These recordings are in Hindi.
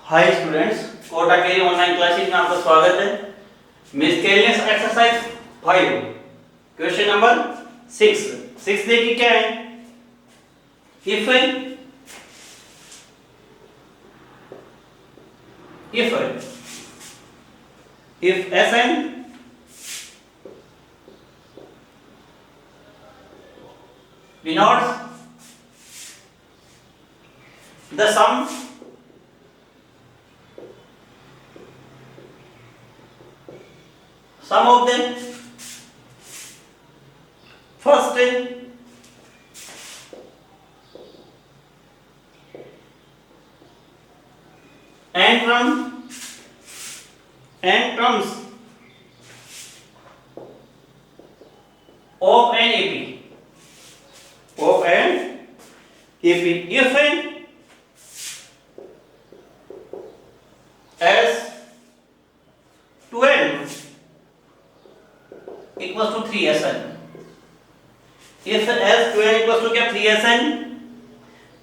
हाय स्टूडेंट्स, कोटा के ऑनलाइन क्लासेस में आपका स्वागत है। मिसकेलियस एक्सरसाइज 5 क्वेश्चन नंबर 6 देखिए क्या है। If Sn denotes the sum of the first n terms of an AP. If S2n equals to 3Sn, if S2n equals to क्या 3Sn,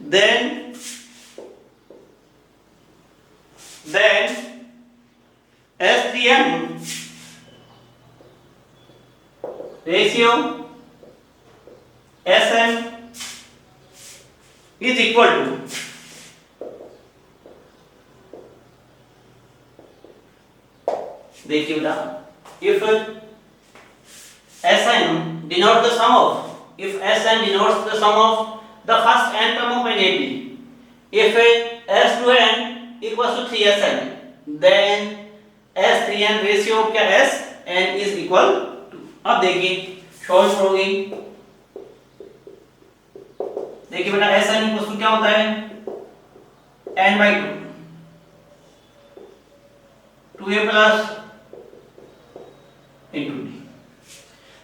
then S3n ratio Sn is equal to देखिए बेटा, if Sn denotes the sum of the first n term of an AP, if S2n equals to 3Sn, then S3n ratio of क्या Sn is equal to, अब देखिए सॉल्व करोगे। देखिए बेटा Sn इक्वल टू क्या होता है n/2 2a plus into d।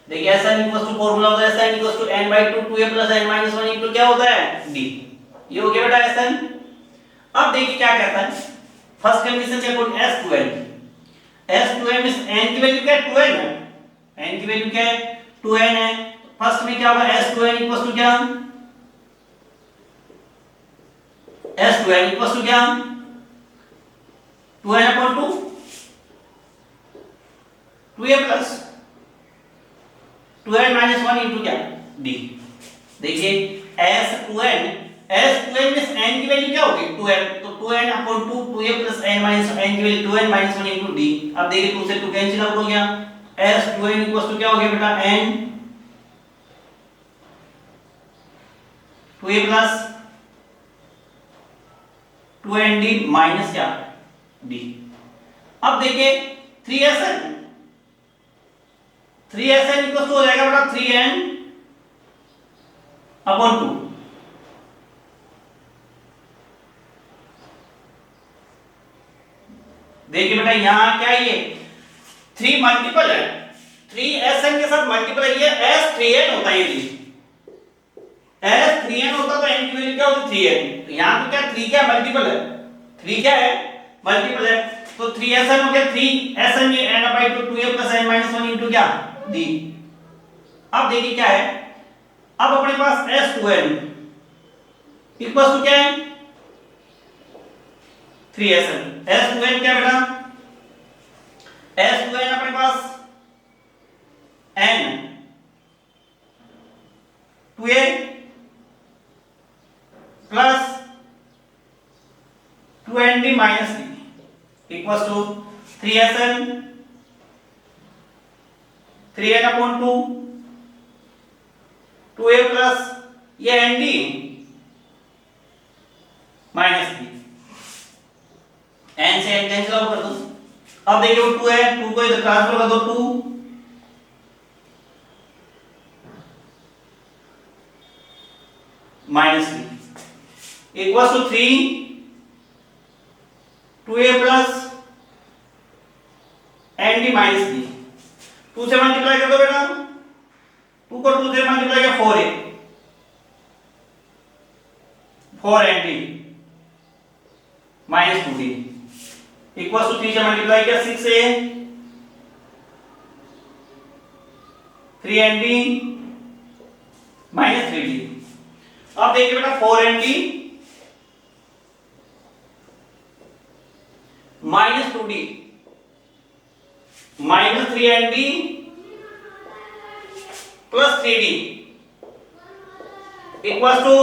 देखिए Sn इक्वल टू फॉर्मूला होता है Sn equal to n/2 2a plus n-1 into क्या होता है d। ये हो गया बेटा Sn। अब देखिए क्या कहता है फर्स्ट कंडीशन से अकॉर्डिंग S2n मींस n की वैल्यू क्या है 2n है, n की वैल्यू क्या है 2n है। फर्स्ट में क्या होगा S2n इक्वल टू क्या S2n इक्वल टू क्या 2n/2 2a plus 2n-1 into क्या d। देखिए S2n मींस n की वैल्यू क्या होगी 2n, तो 2n/2 2a प्लस n की वैल्यू 2n-1 इंटू d। अब देखिए 2 से 2 कैंसिल आउट हो गया। S2n इक्वल टू क्या हो गया बेटा n 2a plus 2nd minus क्या d। अब देखिए 3Sn इक्वल टू हो जाएगा बेटा 3n/2। देखिए बेटा यहां क्या है ये 3 मल्टीपल है, 3Sn के साथ मल्टीपल है, ये S3n होता है। ये S3n होता तो n की वैल्यू क्या होती 3n, तो यहां तो क्या 3 क्या मल्टीपल है, 3 क्या है मल्टीपल है, तो 3Sn हो गया 3Sn ये n/2 2a plus n-1 into क्या d। अब देखिए क्या है, अब अपने पास S2n इक्वल टू क्या है 3Sn। S2n क्या बेटा S2n अपने पास n 2a plus 2nd minus d equal to 3Sn 3n/2 2a plus ये nd माइनस d। n से n कैंसिल आउट कर दो। अब देखिए वो 2 है, 2 को इधर ट्रांसफर कर दो 2 minus d equal to 3 2a plus nd minus d। 2 से मल्टीप्लाई कर दो बेटा, 2 को 2 से मल्टीप्लाई किया 4a 4nd minus 2d equal to 3 से मल्टीप्लाई किया 6a 3nd माइनस 3d। अब देखिए बेटा 4nd minus 2d minus 3nd plus 3d equal to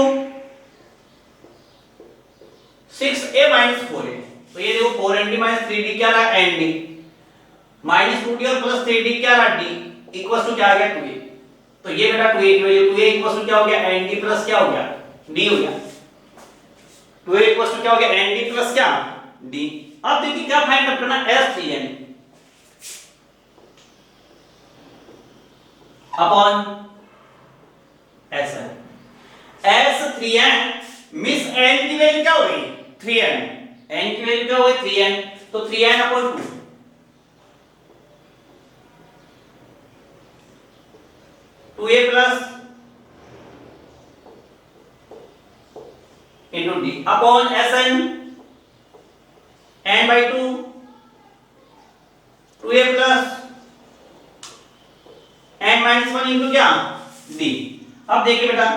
6a minus 4a। तो ये देखो 4nd माइनस 3d क्या रहा nd माइनस 2d और प्लस 3d क्या रहा d इक्वल टू क्या आ गया 2a। तो ये बेटा 2a की वैल्यू 2a इक्वल टू क्या हो गया nd प्लस क्या हो गया d हो गया। 2a इक्वल टू क्या हो गया nd प्लस क्या d। अब देखिए क्या फाइंड आउट करना s3n upon sn। s3n miss n की वैल्यू क्या हो गई 3n n की वैल्यू क्या हो गई 3n तो 3n upon 2 2a plus into d upon sn n by 2 2a plus n minus 1 into क्या d। अब देखिए बेटा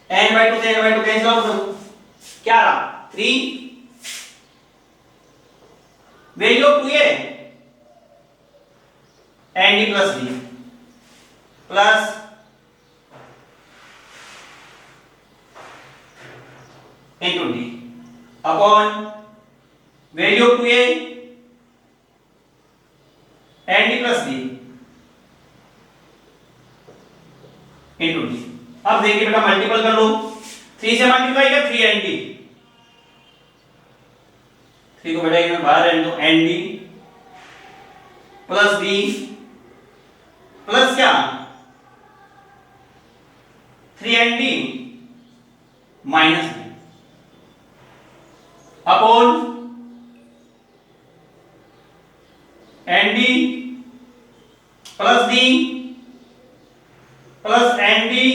n by 2 से n by 2 कैंसिल आउट करो क्या रहा 3 value of 2a n d plus d plus into d upon value of 2a and d plus d into d। अब देखिए बेटा मल्टीपल कर लो 3 से मल्टीप्लाई कर 3 and d 3 को बेटा एक में बाहर रहने दो and d plus d plus क्या 3 and d minus d upon N D plus D plus N D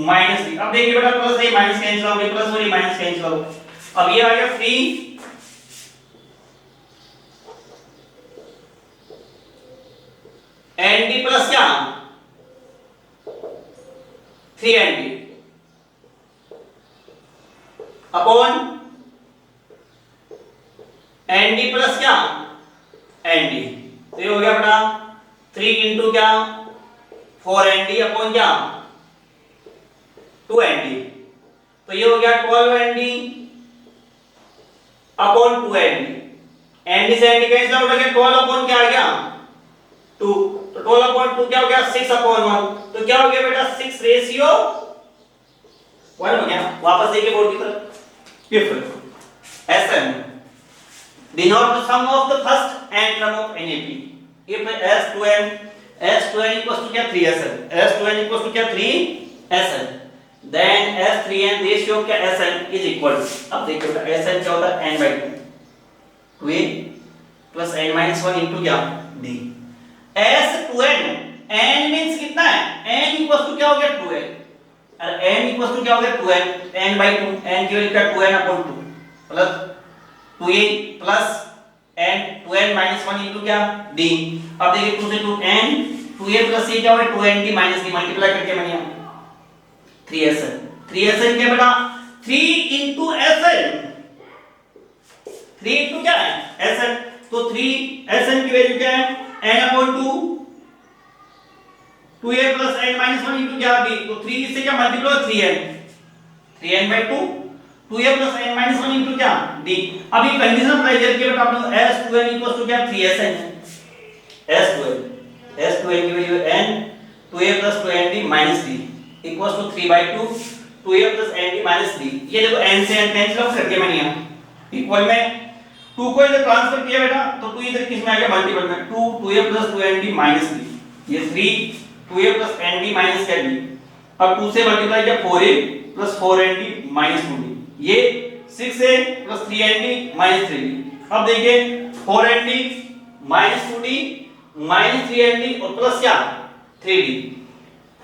minus D. अब देखिए बेटा प्लस ए माइनस कैंसिल हो गया प्लस और ए माइनस कैंसिल हो गया। अब ये आ गया 3 एन डी प्लस क्या 3 N D upon N D plus क्या एन डी। तो ये हो गया बेटा 3 इंटू क्या 4 एन डी अपॉन क्या 2 एन डी। तो ये हो गया 12 N D upon 2 N D. N D से एन डी कैंसिल आउट हो गया 12 अपॉन क्या आ गया 2। तो 12 अपॉन 2 क्या हो गया 6 अपॉन 1। तो क्या हो गया बेटा 6 रेशियो 1 हो गया। वापस देखिए बोर्ड की तरफ if S N denote the sum of the first n term of NAP if s2n equals to क्या 3sn s2n equals to क्या 3sn then s3n ratio क्या sn is equal to। अब देखिए बेटा sn क्या होता है n by 2 2a plus n minus 1 into क्या d s2n n means कितना है n equals to क्या हो गया 2n अरे n equals to क्या हो गया 2n n by 2 n की वैल्यू क्या 2n upon 2 plus 2a plus n 2n minus 1 into क्या d। अब देखिए 2 से 2 n 2a plus c क्या होगा 2n d minus d multiply करके बनिया 3sn 3sn क्या बेटा 3 into sn 3 into क्या है sn। तो 3sn की वैल्यू क्या है n upon 2 2a plus n minus 1 into क्या d। तो 3 से क्या multiply 3n by 2 2a plus n minus 1 into क्या d। अब ये कंडीशन अप्लाई करके बेटा आपने s2n equals to क्या 3sn s2n की value n 2a plus 2nd minus d equals to 3/2 2a plus nd minus d। ये देखो n से n कैंसिल आउट करके मैंने यहां इक्वल में 2 को इधर ट्रांसफर किया बेटा तो 2 इधर किस में आ गया मल्टीपल में 2 2a plus 2nd minus d ये 3 2a plus nd minus क्या d। अब 2 से मल्टीप्लाई किया 4a plus 4nd minus 2d ये 6a plus 3nd minus 3d। अब देखिए 4nd minus 2d minus 3nd और प्लस क्या 3d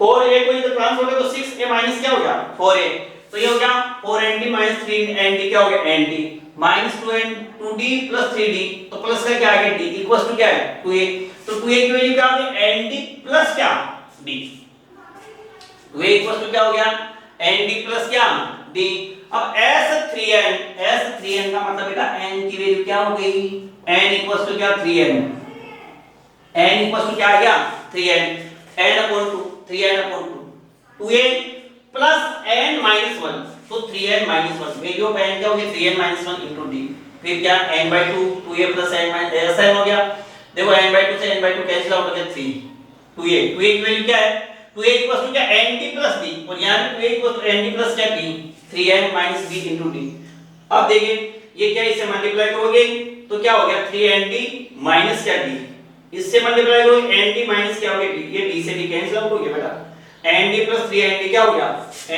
4a को इधर ट्रांसफर करो तो 6a minus क्या हो गया 4a। तो ये हो गया 4nd minus 3nd क्या हो गया nd minus 2d plus 3d तो प्लस का क्या आ गया d इक्वल्स टू क्या है 2a। तो 2a की वैल्यू क्या आ गई nd प्लस क्या d 2a इक्वल्स टू क्या हो गया nd प्लस क्या d। अब s3n 3n का मतलब बेटा n की वैल्यू क्या हो गई, n इक्वल्स टू क्या 3n, n इक्वल्स टू क्या आ गया 3n, n upon 2 3n upon 2 2n plus n minus 1, तो 3n minus 1 value of n क्या होगी 3n माइनस 1 इनटू d, फिर क्या n by 2 2a plus n minus n हो गया। देखो n by 2 से n by 2 कैंसिल आउट हो गया 3 2a की वैल्यू क्या है 2a इक्वल्स टू क्या nd प्लस d, और यहां पे 2a equals to nd plus क्या d 3n minus d into d। अब देखिए ये क्या इससे मल्टीप्लाई करोगे तो क्या हो गया 3nd माइनस क्या d, इससे मल्टीप्लाई करोगे nd माइनस क्या हो गया d, ये d से d कैंसिल आउट हो गया बेटा, nd प्लस 3nd क्या हो गया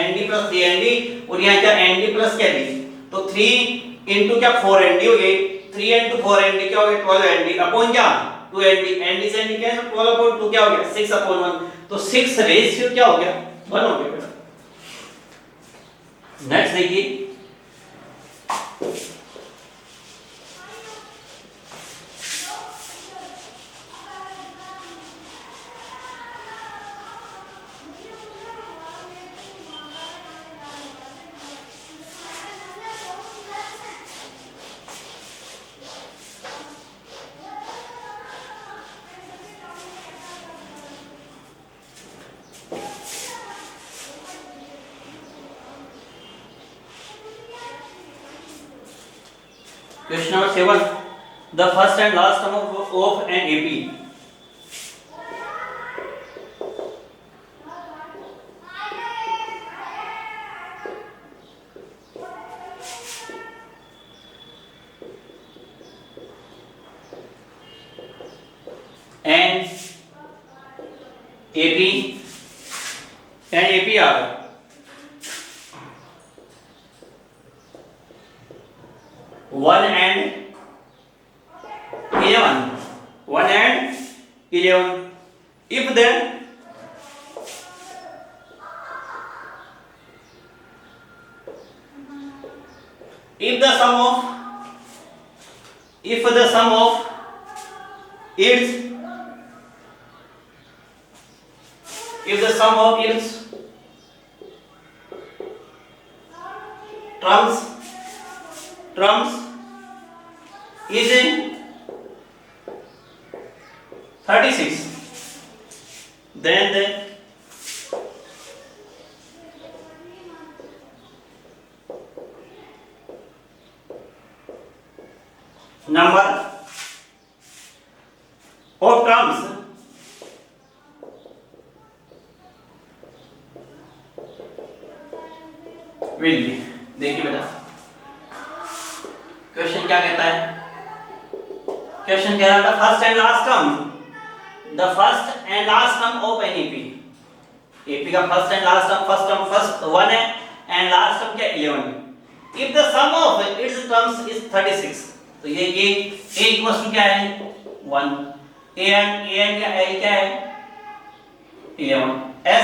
nd प्लस 3nd, और यहां क्या nd प्लस क्या d, तो 3 इनटू क्या 4nd हो गई, 3 इनटू 4nd क्या हो गया 12nd अपॉन क्या 2nd, nd से nd कैंसिल 12 अपॉन 2 क्या हो गया 6 अपॉन 1, तो 6 रेशियो क्या हो गया 1 हो गया बेटा। नेक्स्ट देखिए question number 7, the first and last term of an AP and AP are 1 and 11, 1 and 11, if then if the sum of its terms is in 36, then the number of terms will be, देखिए बेटा क्वेश्चन क्या कहता है, क्वेश्चन कह रहा था first and last term, the first and last term of an AP, AP का first and last term, first term first 1 है एंड लास्ट टर्म क्या 11, if the sum of its terms is 36, तो ये a इक्वल्स टू क्या है 1, an क्या है 11,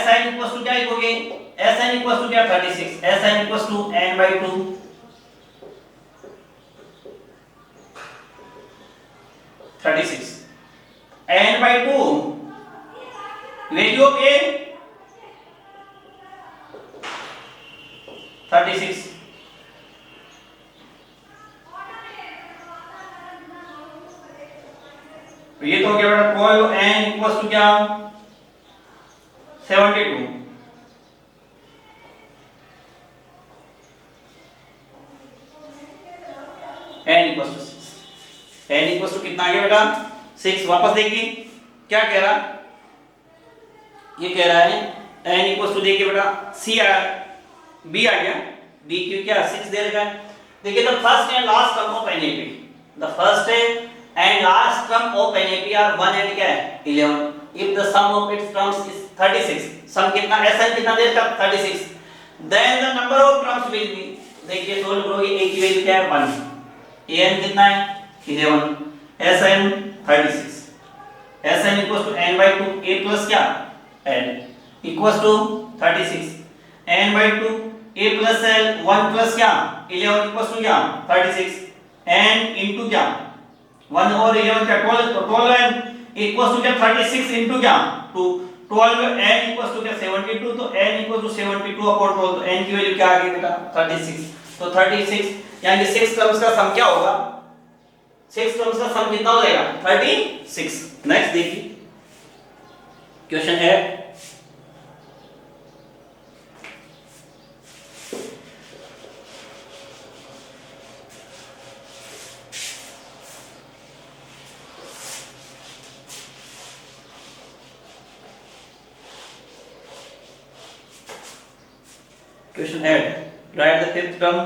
sin इक्वल्स टू क्या लिखोगे sin इक्वल्स टू क्या 36, sin equals to n by 2 36, n by 2 value of a 36, तो ये तो हो गया बेटा 12 n इक्वल्स टू क्या 72, n equals to 6, n equals to कितना आ गया बेटा 6, वापस देखिए क्या कह रहा, ये कह रहा है n इक्वल्स टू देखिए बेटा c आया b आ गया d क्यों क्या 6 दे रखा है, देखिए the first and last term of an AP, the first and last term of an AP are 1 and क्या है 11, if the sum of its terms is 36, sum कितना sn कितना दे रखा 36, then the number of terms will be, देखिए सोल्व करोगे a की वैल्यू क्या है 1, an कितना है 11, sn 36, sn equals to n by 2 a plus क्या n equals to 36, n by 2 a plus l 1 plus क्या 11 equals to क्या 36, n into क्या 1 और 11 क्या 12, तो 12n equals to क्या 36 into क्या 2, 12 n इक्वल्स टू क्या 72, तो n इक्वल्स टू 72 अपॉन 12, तो n की वैल्यू क्या आ गई बेटा 36, तो 36 यानी 6 टर्म्स का सम क्या होगा, 6 टर्म्स का सम कितना हो जाएगा 36। नेक्स्ट देखिए क्वेश्चन है Question 8. Write the fifth term.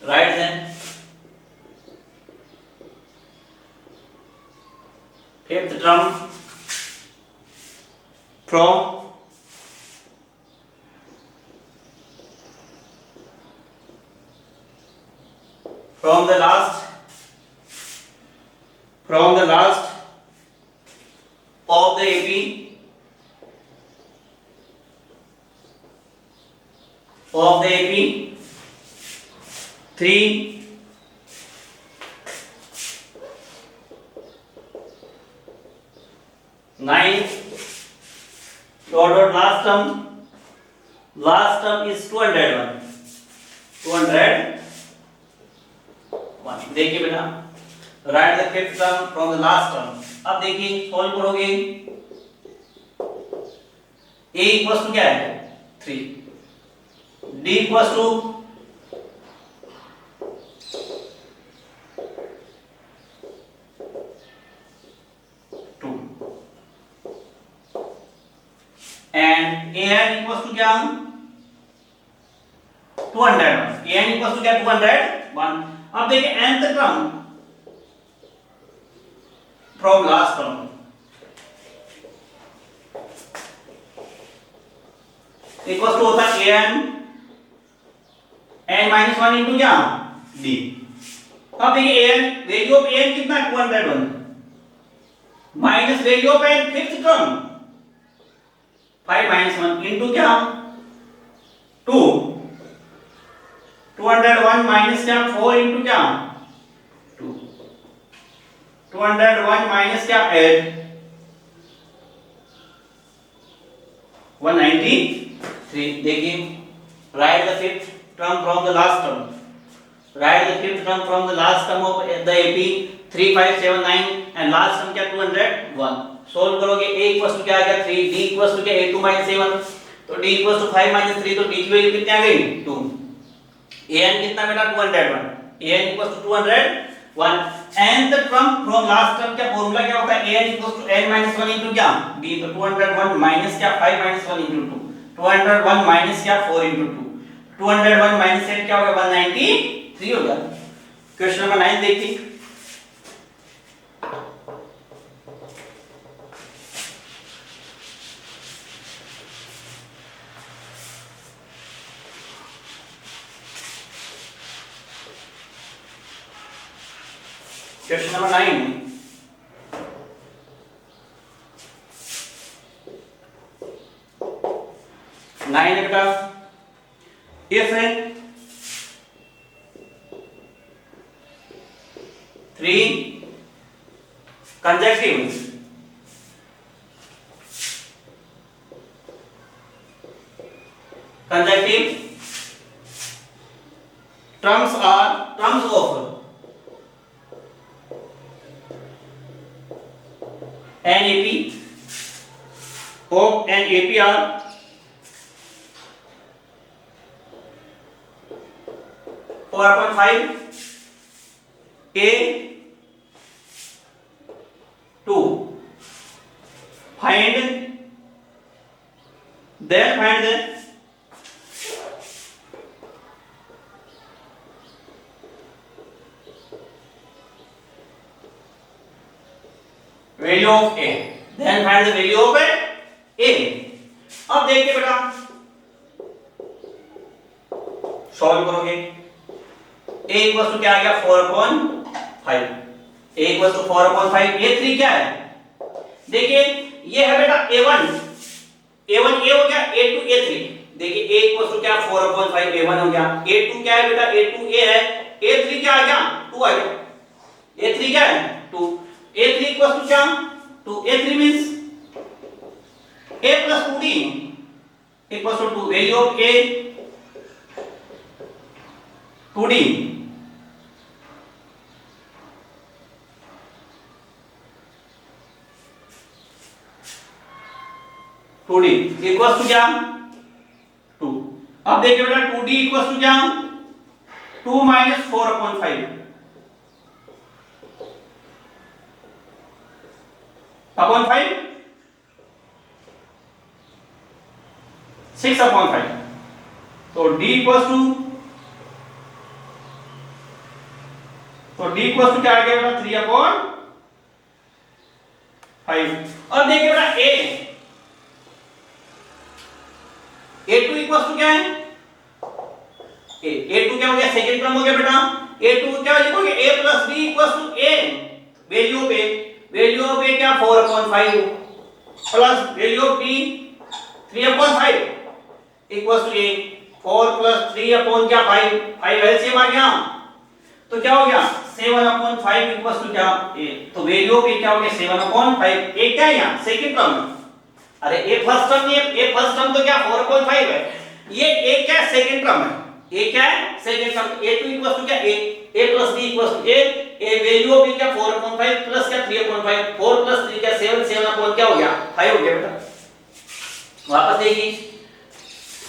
Write then. Fifth term from the last of the AP of the AP 3 9 dot last term is 201 देखिए बेटा right the fifth term from the last term. अब देखिए सॉल्व करोगे a इक्वल्स टू क्या है 3, d equals to 2 and an equals to क्या 201, an इक्वल्स टू क्या 201। अब देखिए nth term from last term, equals to होता है n माइनस 1 इंटू क्या d। अब देखिए an वैल्यू ऑफ an कितना 201 minus value of n fifth term 5 minus 1 into क्या 2, 201 माइनस क्या 4 इंटू क्या 2, 201 माइनस क्या 8 193। देखिए right the fifth term from the last term, right the fifth term from the last term of the AP 3579 and last term क्या 201। सॉल्व करोगे a इक्वल्स टू क्या आ गया 3, d इक्वल्स टू क्या 82 माइनस 7, तो d इक्वल्स टू 5 माइनस 3, तो d की वैल्यू कितनी आ गई 2। an कितना बेटा 201, an equals to 201 nth term from last term क्या फार्मूला क्या होता है an equals to n minus 1 into क्या d, तो 201 माइनस क्या 5 माइनस 1 इनटू 2, 201 माइनस क्या 4 इनटू 2, 201 माइनस 8 क्या होगा 193 होगा। क्वेश्चन नंबर 9 देखिए क्वेश्चन नंबर 9 बेटा if 3 consecutive terms of an AP are 4.5 a 2 find the value of a, then find the value of a। अब देखिए बेटा सॉल्व करोगे a इक्वल्स टू क्या आ गया 4/5, a इक्वल्स टू 4/5, ये 3 क्या है देखिए ये है बेटा a1 a हो गया a2 a3। देखिए a इक्वल्स टू क्या 4/5 a1 हो गया, a2 क्या है बेटा a2 a है, a3 क्या आ गया 2 2 आएगा। a3 क्या है 2, a3 इक्वल्स टू क्या 2, a3 means a plus 2d equals to 2, value of a 2d 2d equals to क्या 2। अब देखिए बेटा 2d equals to क्या 2 minus 4 upon 5 upon 5 6 upon 5, तो d equals to क्या आ गया बेटा 3 upon 5। अब देखिए बेटा a2 equals to क्या है a2 क्या हो गया सेकंड टर्म हो गया बेटा। a2 क्या लिखोगे a plus b equals to a, value of a क्या 4 upon 5 plus value of b 3 upon 5 equals to a 4 plus 3 upon क्या 5 एलसीएम आ गया, तो क्या हो गया 7 upon 5 equals to क्या a, तो वैल्यू ऑफ a क्या हो गया 7 upon 5। a क्या है यहाँ सेकंड टर्म, अरे a फर्स्ट टर्म नहीं है, a फर्स्ट टर्म तो क्या 4 upon 5 है, ये a क्या है सेकंड टर्म है, a क्या है second term, a2 equals to क्या a plus b equals to a value of b क्या 4 upon 5 प्लस क्या 3 upon 5, 4 plus 3 क्या 7 upon क्या हो गया 5 हो गया बेटा। वापस देखिए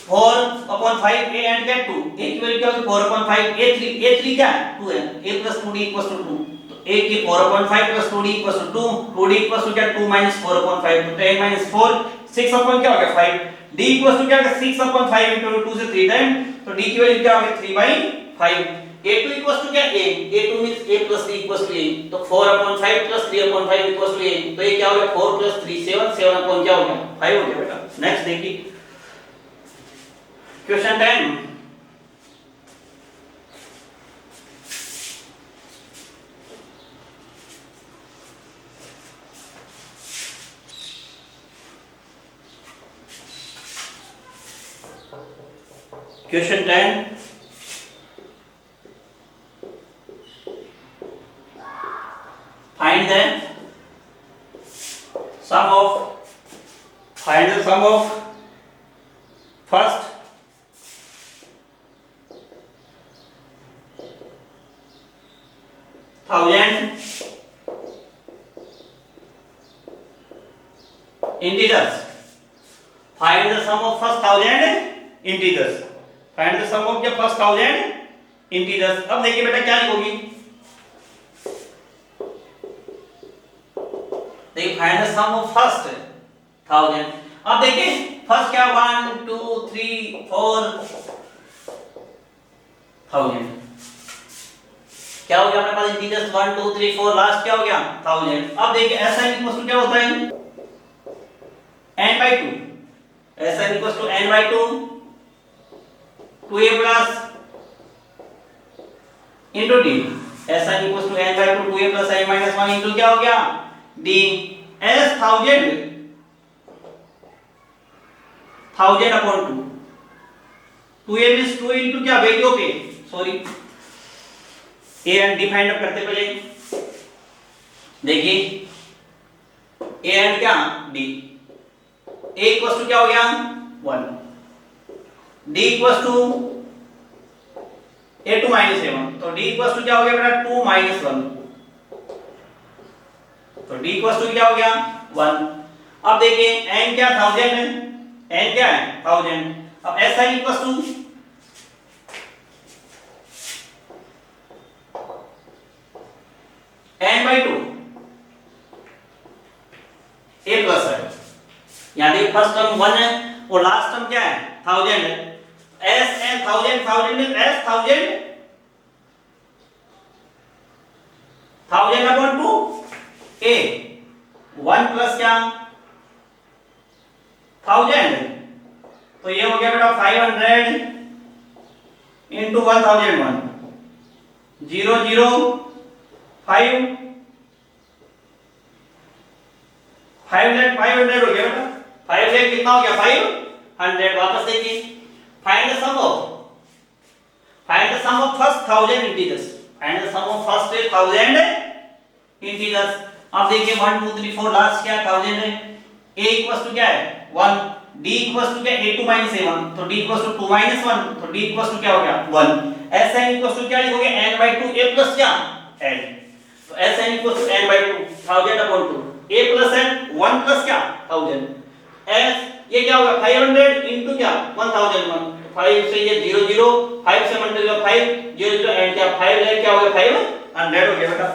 4 upon 5 a and क्या 2, a की वैल्यू क्या होगी 4 upon 5, a3 क्या है 2 है, a plus 2d equals to 2, तो a की 4 upon 5 plus 2d equals to 2, 2d equals to क्या 2 minus 4 upon 5, तो 10 minus 4 6 upon क्या हो गया 5, d equals to क्या होगा 6 upon 5 into 2 से 3 टाइम, तो d की वैल्यू क्या होगी 3 by 5। a2 equals to क्या a2 means a plus b equals to a, तो 4 upon 5 plus 3 upon 5 equals to a, तो ये क्या हो गया 4 plus 3 7 upon क्या हो गया 5 हो गया बेटा। नेक्स्ट देखिए question 10, question 10 find the sum of first thousand integers, find the sum of first thousand integers, find the sum of क्या first thousand integers। अब देखिए बेटा क्या लिखोगी, देखिए find the sum of first 1000। अब देखिए फर्स्ट क्या 1 2 3 4 1000 क्या हो गया अपने पास इंटीजर्स 1 2 3 4 लास्ट क्या हो गया 1000। अब देखिए SN इक्वल्स टू क्या होता है n by 2, SN equals to n by 2 2a plus into d, SN equals to n by 2 2a plus n minus 1 into क्या हो गया d, as 1000 upon 2, 2a means 2 into क्या value of a, sorry a and d find up करते पहले देखिए a and क्या d, a इक्वल्स टू क्या हो गया 1, d equals to a2 minus a1, तो d इक्वल्स टू क्या हो गया बेटा 2 minus 1, तो d इक्वल्स टू क्या हो गया 1। अब देखिए n क्या 1000 है, n क्या है 1000, अब SI equals to n by 2 a plus है, यहाँ देखिए फर्स्ट टर्म 1 है और लास्ट टर्म क्या है 1000 है, s n 1000 means s 1000 upon 2 a 1 plus क्या 1000, तो ये हो गया बेटा 500 into 1001 0 0 5 500 हो गया बेटा, 500 कितना हो गया 500। वापस देखिए find the sum of first 1000 integers, and sum of first is 1000 integers. अब देखिए 1 2 3 4 लास्ट क्या 1000 है। a इक्वल्स टू क्या है 1, d इक्वल्स टू क्या a2 a1, तो d इक्वल्स टू 2 1, तो d इक्वल्स टू क्या हो गया 1। sn इक्वल्स टू क्या लिखोगे n/2 a प्लस क्या n, तो sn equals to n/2 1000 upon 2 a plus n 1 plus क्या 1000 s, ये क्या होगा 500 इनटू क्या 1001, 5 से ये 0 0, 5 से मल्टीप्लाई 5 0 0 एंड क्या 5 है क्या हो गया 500 हो गया बेटा।